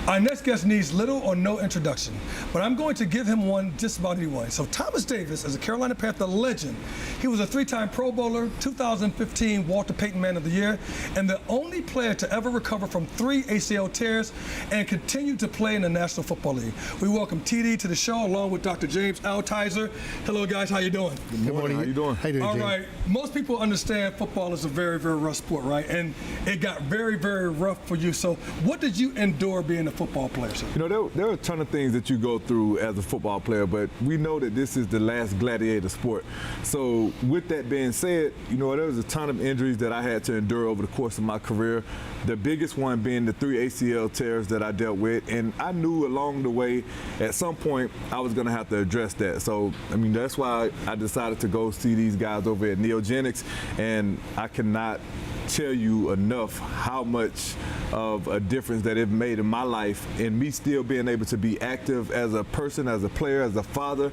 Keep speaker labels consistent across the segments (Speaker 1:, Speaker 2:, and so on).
Speaker 1: Our next guest needs little or no introduction, but I'm going to give him one just about anyway. So Thomas Davis is a Carolina Panther legend. He was a 3-time Pro Bowler, 2015 Walter Payton Man of the Year, and the only player to ever recover from 3 ACL tears and continue to play in the National Football League. We welcome TD to the show along with Dr. James Altizer. Hello guys, how you doing?
Speaker 2: Good morning. How you doing?
Speaker 3: How you doing,
Speaker 1: All
Speaker 3: James?
Speaker 1: right, most people understand football is a very, very rough sport, right? And it got very, very rough for you. So what did you endure being a football player, sir?
Speaker 2: You know, there are a ton of things that you go through as a football player, but we know that this is the last gladiator sport. So with that being said, you know, there was a ton of injuries that I had to endure over the course of my career. The biggest one being the 3 ACL tears that I dealt with. And I knew along the way, at some point, I was going to have to address that. So, I mean, that's why I decided to go see these guys over at NeoGenix. And I cannot tell you enough how much of a difference that it made in my life, and me still being able to be active as a person, as a player, as a father,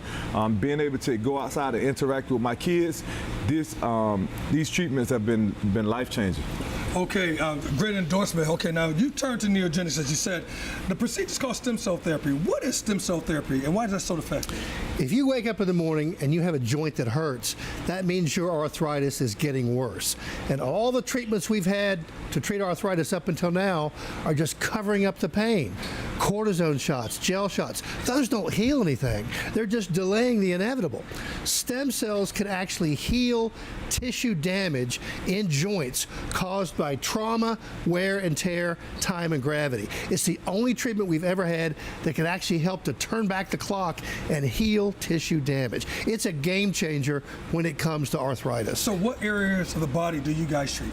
Speaker 2: being able to go outside and interact with my kids. These treatments have been life-changing.
Speaker 1: Okay, great endorsement. Okay, now you turned to NeoGenix, as you said. The procedure is called stem cell therapy. What is stem cell therapy, and why is that so effective?
Speaker 3: If you wake up in the morning and you have a joint that hurts, that means your arthritis is getting worse. And all the treatments we've had to treat arthritis up until now are just covering up the pain. Cortisone shots, gel shots, those don't heal anything. They're just delaying the inevitable. Stem cells can actually heal tissue damage in joints caused by trauma, wear and tear, time and gravity. It's the only treatment we've ever had that can actually help to turn back the clock and heal tissue damage. It's a game changer when it comes to arthritis.
Speaker 1: So what areas of the body do you guys treat?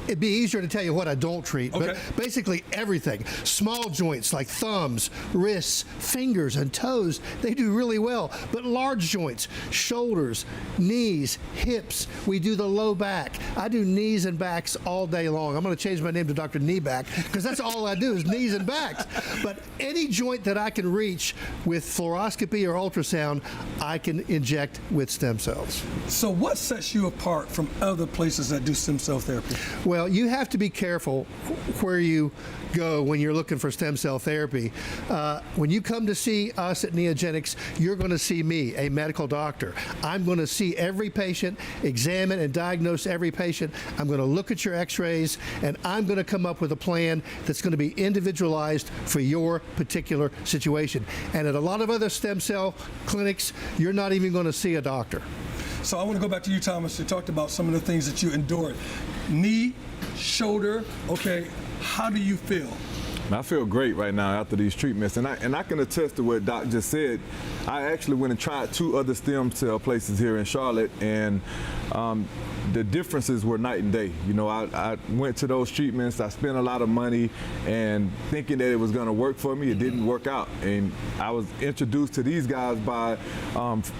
Speaker 3: It'd be easier to tell you what I don't treat,
Speaker 1: Okay.
Speaker 3: but basically everything. Small joints like thumbs, wrists, fingers, and toes, they do really well. But large joints, shoulders, knees, hips, we do the low back. I do knees and backs all day long. I'm going to change my name to Dr. Knee Back because that's all I do is knees and backs. But any joint that I can reach with fluoroscopy or ultrasound, I can inject with stem cells.
Speaker 1: So what sets you apart from other places that do stem cell therapy?
Speaker 3: Well, you have to be careful where you go when you're looking for stem cell therapy. When you come to see us at NeoGenix, you're going to see me, a medical doctor. I'm going to see every patient, examine and diagnose every patient. I'm going to look at your x-rays, and I'm going to come up with a plan that's going to be individualized for your particular situation. And at a lot of other stem cell clinics, you're not even going to see a doctor.
Speaker 1: So I want to go back to you, Thomas. You talked about some of the things that you endured. Knee, shoulder, okay, how do you feel?
Speaker 2: I feel great right now after these treatments, and I can attest to what Doc just said. I actually went and tried 2 other stem cell places here in Charlotte, and the differences were night and day. You know, I went to those treatments, I spent a lot of money, and thinking that it was going to work for me, it didn't work out. And I was introduced to these guys by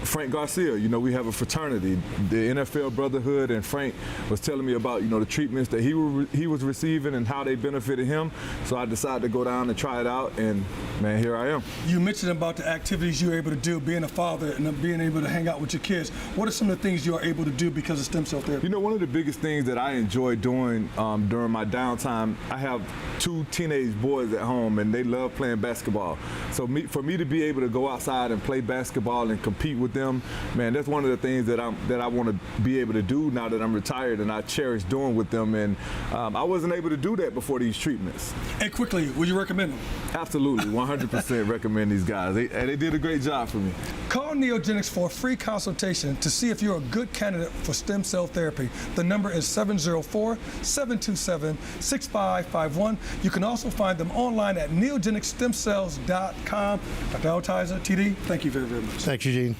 Speaker 2: Frank Garcia. You know, we have a fraternity, the NFL Brotherhood, and Frank was telling me about, you know, the treatments that he was receiving and how they benefited him. So I decided to go down and try it out, and man, here I am.
Speaker 1: You mentioned about the activities you were able to do, being a father and being able to hang out with your kids. What are some of the things you are able to do because of stem cell therapy?
Speaker 2: You know, one of the biggest things that I enjoy doing during my downtime, I have 2 teenage boys at home, and they love playing basketball. So for me to be able to go outside and play basketball and compete with them, man, that's one of the things that I want to be able to do now that I'm retired, and I cherish doing with them. And I wasn't able to do that before these treatments.
Speaker 1: And quickly, would you recommend them?
Speaker 2: Absolutely, 100% recommend these guys. They did a great job for me.
Speaker 1: Call NeoGenix for a free consultation to see if you're a good candidate for stem cell therapy. The number is 704-727-6551. You can also find them online at neogenixstemcells.com. Dr. Altizer, TD, thank you very, very much.
Speaker 3: Thanks, Eugene.